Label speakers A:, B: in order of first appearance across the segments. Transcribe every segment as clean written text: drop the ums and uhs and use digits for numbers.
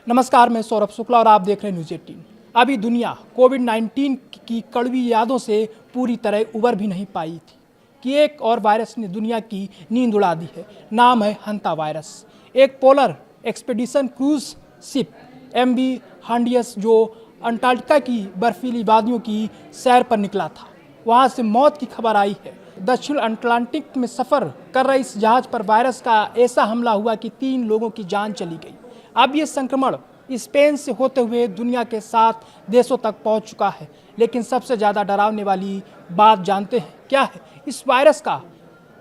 A: नमस्कार, मैं सौरभ शुक्ला और आप देख रहे हैं न्यूज़ 18। अभी दुनिया कोविड-19 की कड़वी यादों से पूरी तरह उबर भी नहीं पाई थी कि एक और वायरस ने दुनिया की नींद उड़ा दी है। नाम है हंता वायरस। एक polar expedition cruise ship MV हांडियस जो अंटार्कटिका की बर्फीली वादियों की सैर पर निकला था, वहां से मौत की खबर आई है। दक्षिण अटलांटिक में सफ़र कर रहे इस जहाज पर वायरस का ऐसा हमला हुआ कि 3 लोगों की जान चली गई। अब ये संक्रमण स्पेन से होते हुए दुनिया के 7 देशों तक पहुंच चुका है। लेकिन सबसे ज़्यादा डरावने वाली बात जानते हैं क्या है? इस वायरस का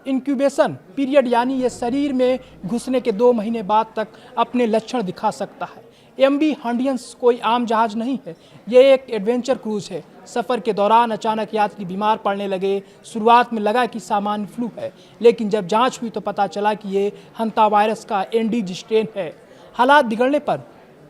A: इंक्यूबेशन पीरियड, यानी ये शरीर में घुसने के 2 महीने बाद तक अपने लक्षण दिखा सकता है। MV हांडियस कोई आम जहाज नहीं है, ये एक एडवेंचर क्रूज है। सफ़र के दौरान अचानक यात्री बीमार पड़ने लगे। शुरुआत में लगा कि सामान्य फ्लू है, लेकिन जब जांच हुई तो पता चला कि ये हंता वायरस का एंडीज स्ट्रेन है। हालात बिगड़ने पर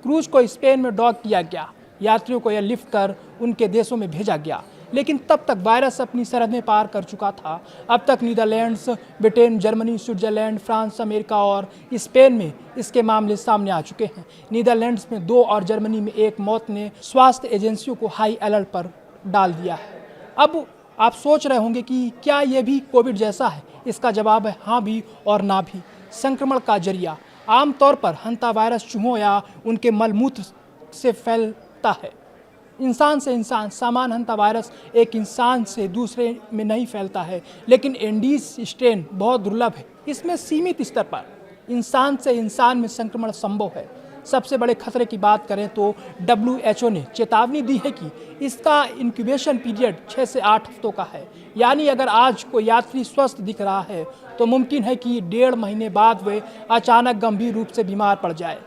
A: क्रूज को स्पेन में डॉक किया गया। यात्रियों को एयरलिफ्ट कर उनके देशों में भेजा गया, लेकिन तब तक वायरस अपनी सरहदें पार कर चुका था। अब तक Netherlands, Britain, Germany, Switzerland, France, America और स्पेन में इसके मामले सामने आ चुके हैं। नीदरलैंड्स में 2 और जर्मनी में 1 मौत ने स्वास्थ्य एजेंसियों को हाई अलर्ट पर डाल दिया है। अब आप सोच रहे होंगे कि क्या ये भी कोविड जैसा है? इसका जवाब है हाँ भी और ना भी। संक्रमण का जरिया आमतौर पर हंता वायरस चूहों या उनके मलमूत्र से फैलता है। इंसान से इंसान सामान्य हंता वायरस एक इंसान से दूसरे में नहीं फैलता है, लेकिन एंडीज स्ट्रेन बहुत दुर्लभ है। इसमें सीमित स्तर पर इंसान से इंसान में संक्रमण संभव है। सबसे बड़े खतरे की बात करें तो WHO ने चेतावनी दी है कि इसका इंक्यूबेशन पीरियड 6 से 8 हफ्तों का है। यानी अगर आज कोई यात्री स्वस्थ दिख रहा है तो मुमकिन है कि 1.5 महीने बाद वे अचानक गंभीर रूप से बीमार पड़ जाए।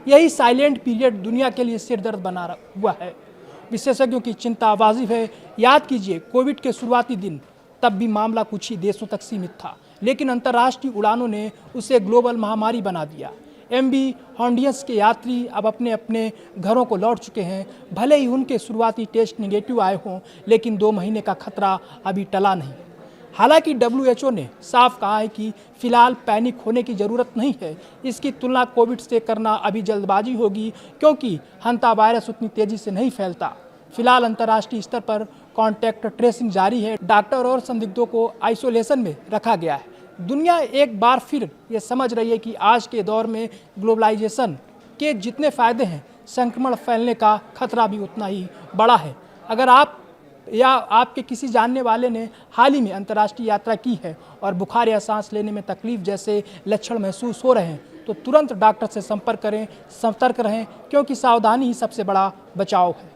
A: यही साइलेंट पीरियड दुनिया के लिए सिरदर्द बना हुआ है। विशेषज्ञों की चिंता वाजिब है। याद कीजिए, कोविड के शुरुआती दिन तब भी मामला कुछ ही देशों तक सीमित था, लेकिन अंतर्राष्ट्रीय उड़ानों ने उसे ग्लोबल महामारी बना दिया। MV हांडियस के यात्री अब अपने अपने घरों को लौट चुके हैं। भले ही उनके शुरुआती टेस्ट निगेटिव आए हों, लेकिन 2 महीने का खतरा अभी टला नहीं। हालांकि WHO ने साफ कहा है कि फिलहाल पैनिक होने की ज़रूरत नहीं है। इसकी तुलना कोविड से करना अभी जल्दबाजी होगी, क्योंकि हंता वायरस उतनी तेज़ी से नहीं फैलता। फिलहाल अंतर्राष्ट्रीय स्तर पर कॉन्टैक्ट ट्रेसिंग जारी है। डॉक्टर और संदिग्धों को आइसोलेशन में रखा गया है। दुनिया एक बार फिर ये समझ रही है कि आज के दौर में ग्लोबलाइजेशन के जितने फ़ायदे हैं, संक्रमण फैलने का खतरा भी उतना ही बड़ा है। अगर आप या आपके किसी जानने वाले ने हाल ही में अंतर्राष्ट्रीय यात्रा की है और बुखार या सांस लेने में तकलीफ जैसे लक्षण महसूस हो रहे हैं, तो तुरंत डॉक्टर से संपर्क करें, सतर्क रहें, क्योंकि सावधानी ही सबसे बड़ा बचाव है।